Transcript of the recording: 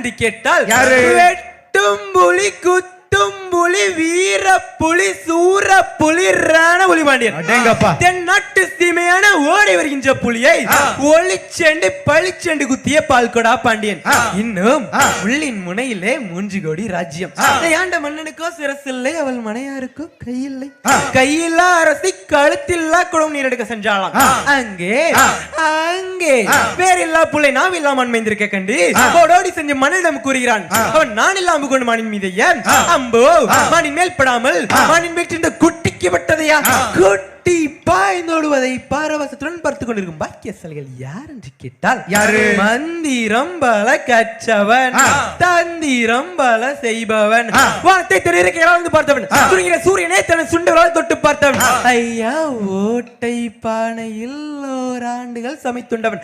என்று கேட்டால் யாரு? வெட்டும் புலி குத்தும் புலி வீர புலி சூர புலி ராண புலிபாண்டியன். அடேங்கப்பா. தென்னாட்டு சீமையான ஓடி வருகின்ற புலியை ஒளிச்செண்டு பழிச்செண்டு குத்திய பால்கொடா பாண்டியன். இன்னும் உள்ளின் முனையிலே 3 கோடி ராஜ்யம். ஆண்ட மன்னனுக்கோ சிரசில்லை, அவள் மனையாருக்கோ கையில்லை. கையில்லா அரசி கழுத்தில்லா குளம் நீரெடுக்க சென்றாளாம். அங்கே அங்கே வேறில்லா புள்ளை நாவில்லா மண்மைந்திருக்க கண்டு ஓடோடி செஞ்ச மனிடம் கூறுகிறான். அவன் நான் இல்லாம கொண்டு மணின் மீது ஏன் அம்போ மணின் மேல் படாமல் மணின் மேல் சென்ற குட்டிக்கு பட்டதையா? குட்டி பாய்ந்தோடுவதை பாரவசத்துடன் பார்த்துக் கொண்டிருக்கும் பாக்கியசாலிகள் யார் என்று கேட்டால் யாரு? மந்திரம் பல கற்றவன், தந்திரம் பல செய்பவன், வானத்தை தெரிவிக்க பார்த்தவன், துணிகிற சூரியனே தன் சுண்டவரால் தொட்டு பார்த்தவன், ஐயா ஓட்டை பானையில் ஓராண்டுகள் சமைத்துண்டவன்,